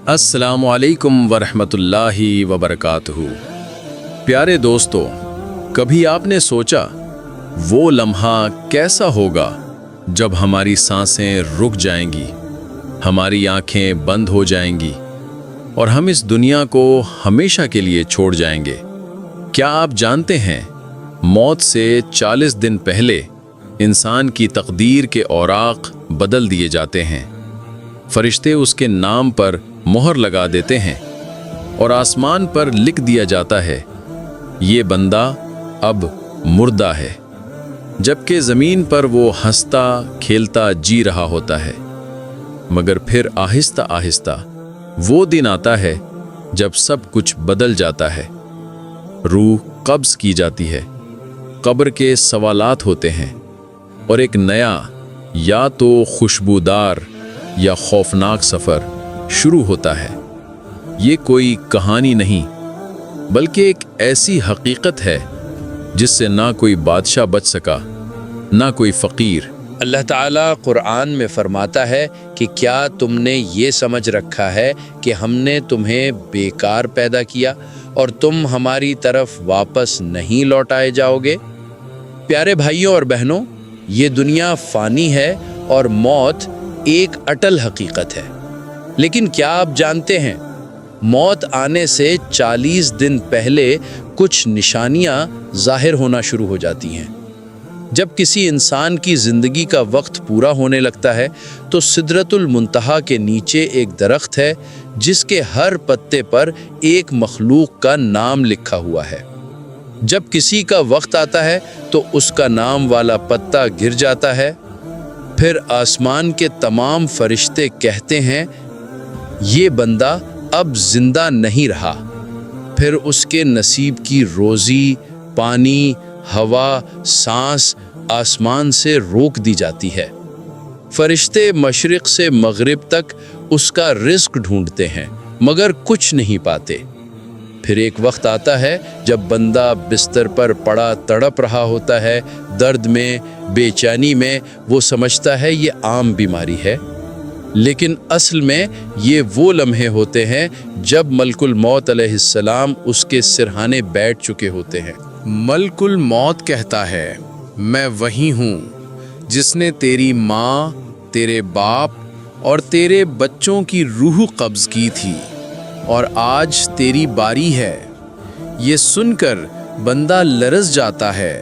السلام علیکم ورحمۃ اللہ وبرکاتہ۔ پیارے دوستو، کبھی آپ نے سوچا وہ لمحہ کیسا ہوگا جب ہماری سانسیں رک جائیں گی، ہماری آنکھیں بند ہو جائیں گی اور ہم اس دنیا کو ہمیشہ کے لیے چھوڑ جائیں گے؟ کیا آپ جانتے ہیں موت سے 40 دن پہلے انسان کی تقدیر کے اوراق بدل دیے جاتے ہیں؟ فرشتے اس کے نام پر مہر لگا دیتے ہیں اور آسمان پر لکھ دیا جاتا ہے یہ بندہ اب مردہ ہے، جبکہ زمین پر وہ ہنستا کھیلتا جی رہا ہوتا ہے۔ مگر پھر آہستہ آہستہ وہ دن آتا ہے جب سب کچھ بدل جاتا ہے، روح قبض کی جاتی ہے، قبر کے سوالات ہوتے ہیں اور ایک نیا یا تو خوشبودار یا خوفناک سفر شروع ہوتا ہے۔ یہ کوئی کہانی نہیں بلکہ ایک ایسی حقیقت ہے جس سے نہ کوئی بادشاہ بچ سکا، نہ کوئی فقیر۔ اللہ تعالیٰ قرآن میں فرماتا ہے کہ کیا تم نے یہ سمجھ رکھا ہے کہ ہم نے تمہیں بیکار پیدا کیا اور تم ہماری طرف واپس نہیں لوٹائے جاؤ گے؟ پیارے بھائیوں اور بہنوں، یہ دنیا فانی ہے اور موت ایک اٹل حقیقت ہے، لیکن کیا آپ جانتے ہیں موت آنے سے 40 دن پہلے کچھ نشانیاں ظاہر ہونا شروع ہو جاتی ہیں۔ جب کسی انسان کی زندگی کا وقت پورا ہونے لگتا ہے تو سدرۃ المنتہا کے نیچے ایک درخت ہے جس کے ہر پتے پر ایک مخلوق کا نام لکھا ہوا ہے۔ جب کسی کا وقت آتا ہے تو اس کا نام والا پتا گر جاتا ہے، پھر آسمان کے تمام فرشتے کہتے ہیں یہ بندہ اب زندہ نہیں رہا۔ پھر اس کے نصیب کی روزی، پانی، ہوا، سانس آسمان سے روک دی جاتی ہے۔ فرشتے مشرق سے مغرب تک اس کا رزق ڈھونڈتے ہیں مگر کچھ نہیں پاتے۔ پھر ایک وقت آتا ہے جب بندہ بستر پر پڑا تڑپ رہا ہوتا ہے، درد میں، بے چینی میں۔ وہ سمجھتا ہے یہ عام بیماری ہے، لیکن اصل میں یہ وہ لمحے ہوتے ہیں جب ملک الموت علیہ السلام اس کے سرہانے بیٹھ چکے ہوتے ہیں۔ ملک الموت کہتا ہے میں وہی ہوں جس نے تیری ماں، تیرے باپ اور تیرے بچوں کی روح قبض کی تھی، اور آج تیری باری ہے۔ یہ سن کر بندہ لرز جاتا ہے،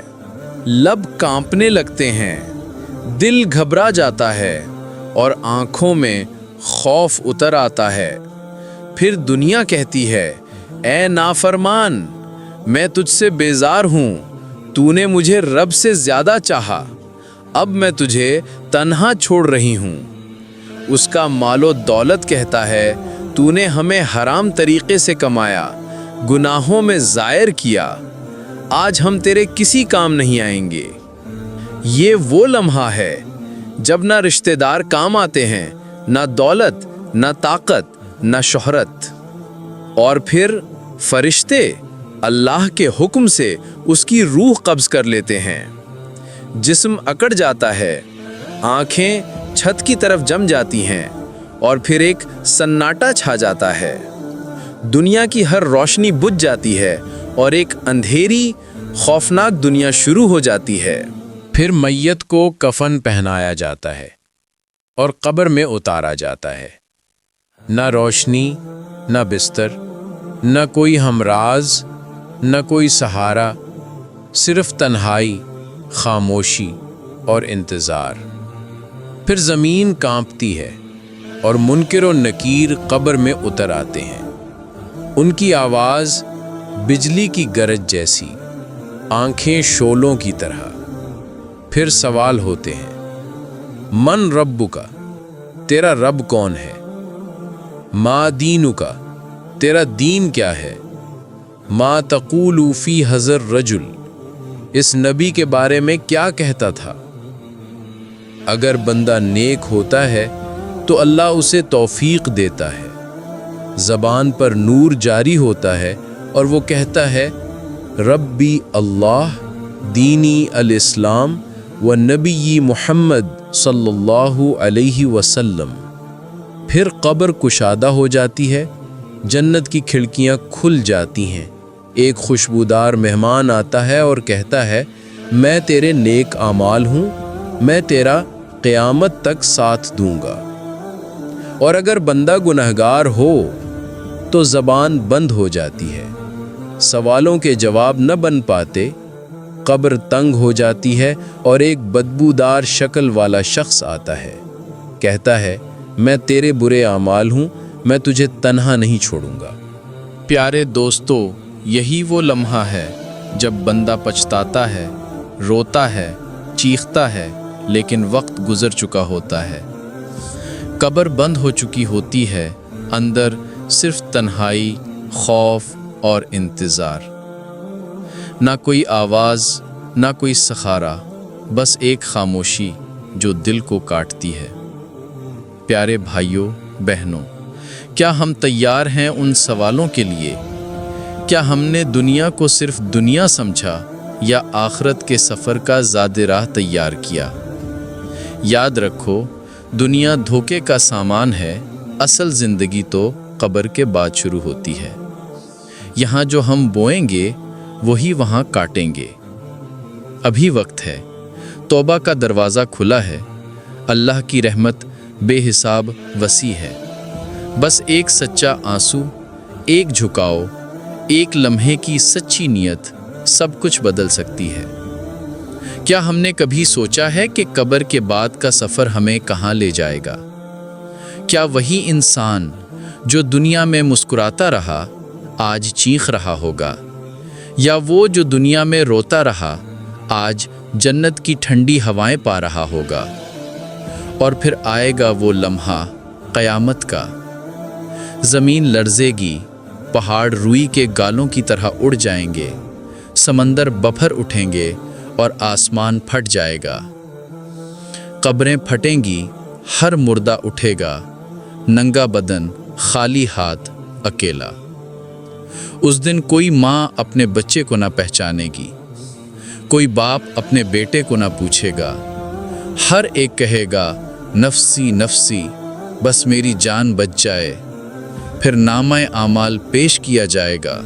لب کانپنے لگتے ہیں، دل گھبرا جاتا ہے اور آنکھوں میں خوف اتر آتا ہے۔ پھر دنیا کہتی ہے اے نافرمان، میں تجھ سے بیزار ہوں، تو نے مجھے رب سے زیادہ چاہا، اب میں تجھے تنہا چھوڑ رہی ہوں۔ اس کا مال و دولت کہتا ہے تو نے ہمیں حرام طریقے سے کمایا، گناہوں میں ضائع کیا، آج ہم تیرے کسی کام نہیں آئیں گے۔ یہ وہ لمحہ ہے جب نہ رشتہ دار کام آتے ہیں، نہ دولت، نہ طاقت، نہ شہرت۔ اور پھر فرشتے اللہ کے حکم سے اس کی روح قبض کر لیتے ہیں، جسم اکڑ جاتا ہے، آنکھیں چھت کی طرف جم جاتی ہیں اور پھر ایک سناٹا چھا جاتا ہے۔ دنیا کی ہر روشنی بجھ جاتی ہے اور ایک اندھیری خوفناک دنیا شروع ہو جاتی ہے۔ پھر میت کو کفن پہنایا جاتا ہے اور قبر میں اتارا جاتا ہے۔ نہ روشنی، نہ بستر، نہ کوئی ہمراز، نہ کوئی سہارا، صرف تنہائی، خاموشی اور انتظار۔ پھر زمین کانپتی ہے اور منکر و نکیر قبر میں اتر آتے ہیں۔ ان کی آواز بجلی کی گرج جیسی، آنکھیں شعلوں کی طرح۔ پھر سوال ہوتے ہیں من ربک، تیرا رب کون ہے؟ ما دینک، تیرا دین کیا ہے؟ ما تقول فی حضر رجل، اس نبی کے بارے میں کیا کہتا تھا؟ اگر بندہ نیک ہوتا ہے تو اللہ اسے توفیق دیتا ہے، زبان پر نور جاری ہوتا ہے اور وہ کہتا ہے ربی اللہ، دینی الاسلام و نبی محمد صلی اللہ علیہ وسلم۔ پھر قبر کشادہ ہو جاتی ہے، جنت کی کھڑکیاں کھل جاتی ہیں، ایک خوشبودار مہمان آتا ہے اور کہتا ہے میں تیرے نیک اعمال ہوں، میں تیرا قیامت تک ساتھ دوں گا۔ اور اگر بندہ گنہگار ہو تو زبان بند ہو جاتی ہے، سوالوں کے جواب نہ بن پاتے، قبر تنگ ہو جاتی ہے اور ایک بدبودار شکل والا شخص آتا ہے، کہتا ہے میں تیرے برے اعمال ہوں، میں تجھے تنہا نہیں چھوڑوں گا۔ پیارے دوستو، یہی وہ لمحہ ہے جب بندہ پچھتاتا ہے، روتا ہے، چیختا ہے، لیکن وقت گزر چکا ہوتا ہے، قبر بند ہو چکی ہوتی ہے، اندر صرف تنہائی، خوف اور انتظار، نہ کوئی آواز، نہ کوئی سہارا، بس ایک خاموشی جو دل کو کاٹتی ہے۔ پیارے بھائیوں، بہنوں، کیا ہم تیار ہیں ان سوالوں کے لیے؟ کیا ہم نے دنیا کو صرف دنیا سمجھا یا آخرت کے سفر کا زاد راہ تیار کیا؟ یاد رکھو، دنیا دھوکے کا سامان ہے، اصل زندگی تو قبر کے بعد شروع ہوتی ہے۔ یہاں جو ہم بوئیں گے وہی وہاں کاٹیں گے۔ ابھی وقت ہے، توبہ کا دروازہ کھلا ہے، اللہ کی رحمت بے حساب وسیع ہے، بس ایک سچا آنسو، ایک جھکاؤ، ایک لمحے کی سچی نیت سب کچھ بدل سکتی ہے۔ کیا ہم نے کبھی سوچا ہے کہ قبر کے بعد کا سفر ہمیں کہاں لے جائے گا؟ کیا وہی انسان جو دنیا میں مسکراتا رہا آج چیخ رہا ہوگا، یا وہ جو دنیا میں روتا رہا آج جنت کی ٹھنڈی ہوائیں پا رہا ہوگا؟ اور پھر آئے گا وہ لمحہ قیامت کا، زمین لرزے گی، پہاڑ روئی کے گالوں کی طرح اڑ جائیں گے، سمندر بپھر اٹھیں گے اور آسمان پھٹ جائے گا، قبریں پھٹیں گی، ہر مردہ اٹھے گا، ننگا بدن، خالی ہاتھ، اکیلا۔ اس دن کوئی ماں اپنے بچے کو نہ پہچانے گی، کوئی باپ اپنے بیٹے کو نہ پوچھے گا، ہر ایک کہے گا نفسی نفسی، بس میری جان بچ جائے۔ پھر نامہ اعمال پیش کیا جائے گا،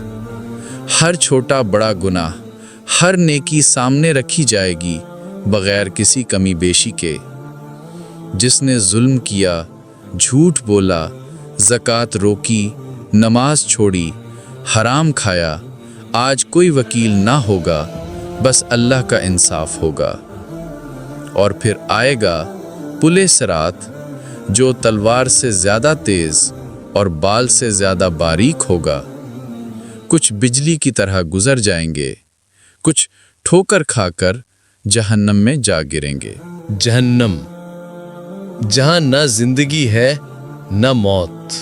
ہر چھوٹا بڑا گناہ، ہر نیکی سامنے رکھی جائے گی بغیر کسی کمی بیشی کے۔ جس نے ظلم کیا، جھوٹ بولا، زکوٰۃ روکی، نماز چھوڑی، حرام کھایا، آج کوئی وکیل نہ ہوگا، بس اللہ کا انصاف ہوگا۔ اور پھر آئے گا پلِ صراط، جو تلوار سے زیادہ تیز اور بال سے زیادہ باریک ہوگا۔ کچھ بجلی کی طرح گزر جائیں گے، کچھ ٹھوکر کھا کر جہنم میں جا گریں گے۔ جہنم، جہاں نہ زندگی ہے نہ موت،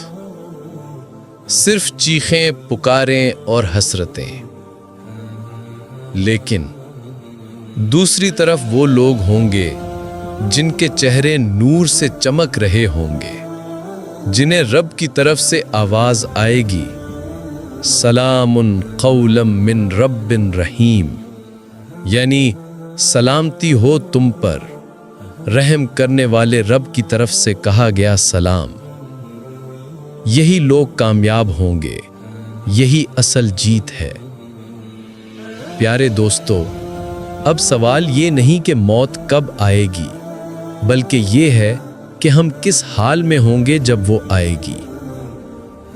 صرف چیخیں، پکاریں اور حسرتیں۔ لیکن دوسری طرف وہ لوگ ہوں گے جن کے چہرے نور سے چمک رہے ہوں گے، جنہیں رب کی طرف سے آواز آئے گی، سلام قولا من رب رحیم، یعنی سلامتی ہو تم پر، رحم کرنے والے رب کی طرف سے کہا گیا سلام۔ یہی لوگ کامیاب ہوں گے، یہی اصل جیت ہے۔ پیارے دوستو، اب سوال یہ نہیں کہ موت کب آئے گی، بلکہ یہ ہے کہ ہم کس حال میں ہوں گے جب وہ آئے گی۔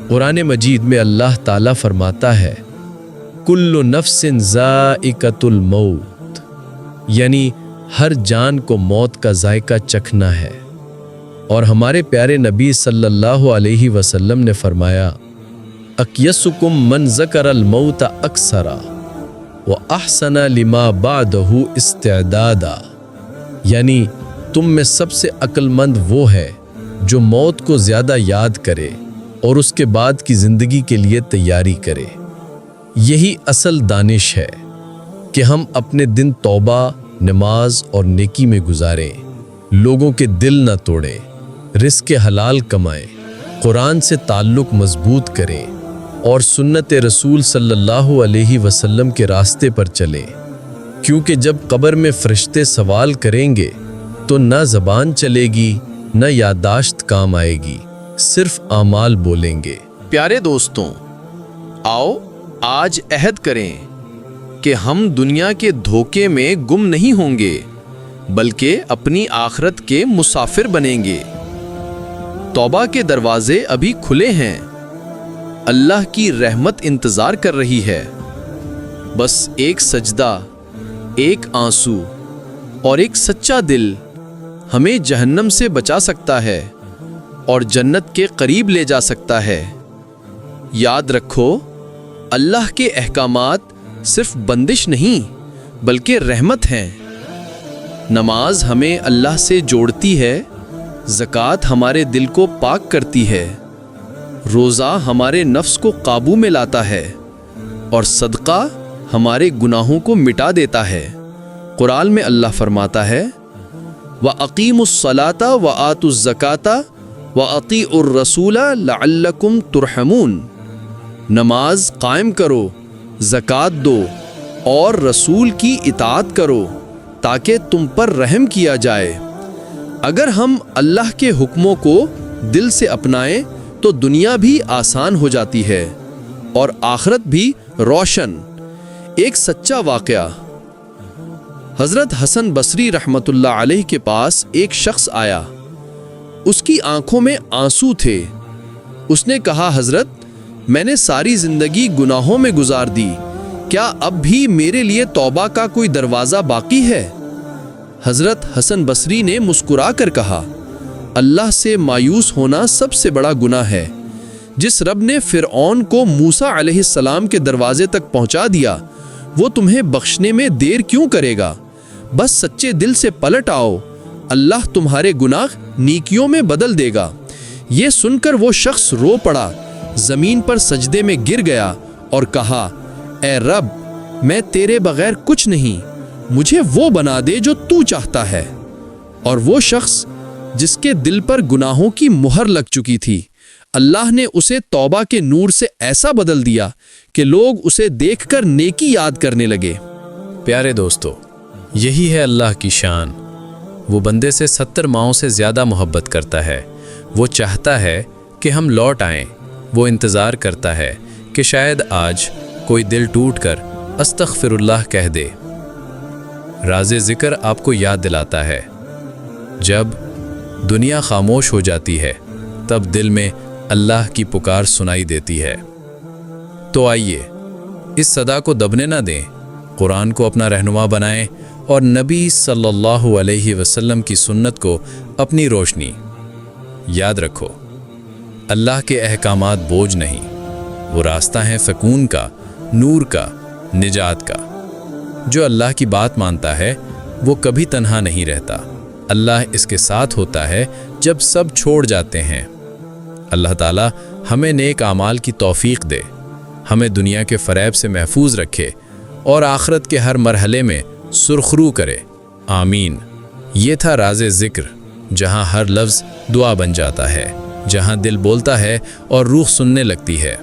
قرآن مجید میں اللہ تعالیٰ فرماتا ہے کل نفس ذائقۃ الموت، یعنی ہر جان کو موت کا ذائقہ چکھنا ہے۔ اور ہمارے پیارے نبی صلی اللہ علیہ وسلم نے فرمایا اکیسکم من ذکر الموت اکثرا واحسن لما بعدہ استعدادا، یعنی تم میں سب سے عقل مند وہ ہے جو موت کو زیادہ یاد کرے اور اس کے بعد کی زندگی کے لیے تیاری کرے۔ یہی اصل دانش ہے کہ ہم اپنے دن توبہ، نماز اور نیکی میں گزاریں، لوگوں کے دل نہ توڑیں، رزق حلال کمائیں، قرآن سے تعلق مضبوط کریں اور سنت رسول صلی اللہ علیہ وسلم کے راستے پر چلیں، کیونکہ جب قبر میں فرشتے سوال کریں گے تو نہ زبان چلے گی، نہ یادداشت کام آئے گی، صرف اعمال بولیں گے۔ پیارے دوستوں، آؤ آج عہد کریں کہ ہم دنیا کے دھوکے میں گم نہیں ہوں گے، بلکہ اپنی آخرت کے مسافر بنیں گے۔ توبہ کے دروازے ابھی کھلے ہیں، اللہ کی رحمت انتظار کر رہی ہے۔ بس ایک سجدہ، ایک آنسو اور ایک سچا دل ہمیں جہنم سے بچا سکتا ہے اور جنت کے قریب لے جا سکتا ہے۔ یاد رکھو، اللہ کے احکامات صرف بندش نہیں بلکہ رحمت ہیں۔ نماز ہمیں اللہ سے جوڑتی ہے، زکوٰۃ ہمارے دل کو پاک کرتی ہے، روزہ ہمارے نفس کو قابو میں لاتا ہے اور صدقہ ہمارے گناہوں کو مٹا دیتا ہے۔ قرآن میں اللہ فرماتا ہے وَأَقِيمُوا الصَّلَاةَ وَآتُوا الزَّكَاةَ وَأَطِيعُوا الرَّسُولَ لَعَلَّكُمْ تُرْحَمُونَ، نماز قائم کرو، زکوٰۃ دو اور رسول کی اطاعت کرو تاکہ تم پر رحم کیا جائے۔ اگر ہم اللہ کے حکموں کو دل سے اپنائیں تو دنیا بھی آسان ہو جاتی ہے اور آخرت بھی روشن۔ ایک سچا واقعہ، حضرت حسن بصری رحمۃ اللہ علیہ کے پاس ایک شخص آیا۔ اس کی آنکھوں میں آنسو تھے۔ اس نے کہا، حضرت، میں نے ساری زندگی گناہوں میں گزار دی، کیا اب بھی میرے لیے توبہ کا کوئی دروازہ باقی ہے؟ حضرت حسن بصری نے مسکرا کر کہا، اللہ سے مایوس ہونا سب سے بڑا گناہ ہے۔ جس رب نے فرعون کو موسیٰ علیہ السلام کے دروازے تک پہنچا دیا، وہ تمہیں بخشنے میں دیر کیوں کرے گا؟ بس سچے دل سے پلٹ آؤ، اللہ تمہارے گناہ نیکیوں میں بدل دے گا۔ یہ سن کر وہ شخص رو پڑا، زمین پر سجدے میں گر گیا اور کہا، اے رب، میں تیرے بغیر کچھ نہیں، مجھے وہ بنا دے جو تو چاہتا ہے۔ اور وہ شخص جس کے دل پر گناہوں کی مہر لگ چکی تھی، اللہ نے اسے توبہ کے نور سے ایسا بدل دیا کہ لوگ اسے دیکھ کر نیکی یاد کرنے لگے۔ پیارے دوستو، یہی ہے اللہ کی شان۔ وہ بندے سے 70 ماؤں سے زیادہ محبت کرتا ہے۔ وہ چاہتا ہے کہ ہم لوٹ آئیں۔ وہ انتظار کرتا ہے کہ شاید آج کوئی دل ٹوٹ کر استغفر اللہ کہہ دے۔ راز ذکر آپ کو یاد دلاتا ہے، جب دنیا خاموش ہو جاتی ہے تب دل میں اللہ کی پکار سنائی دیتی ہے۔ تو آئیے اس صدا کو دبنے نہ دیں، قرآن کو اپنا رہنما بنائیں اور نبی صلی اللہ علیہ وسلم کی سنت کو اپنی روشنی۔ یاد رکھو، اللہ کے احکامات بوجھ نہیں، وہ راستہ ہے سکون کا، نور کا، نجات کا۔ جو اللہ کی بات مانتا ہے وہ کبھی تنہا نہیں رہتا۔ اللہ اس کے ساتھ ہوتا ہے جب سب چھوڑ جاتے ہیں۔ اللہ تعالیٰ ہمیں نیک اعمال کی توفیق دے، ہمیں دنیا کے فریب سے محفوظ رکھے اور آخرت کے ہر مرحلے میں سرخرو کرے۔ آمین۔ یہ تھا راز ذکر، جہاں ہر لفظ دعا بن جاتا ہے، جہاں دل بولتا ہے اور روح سننے لگتی ہے۔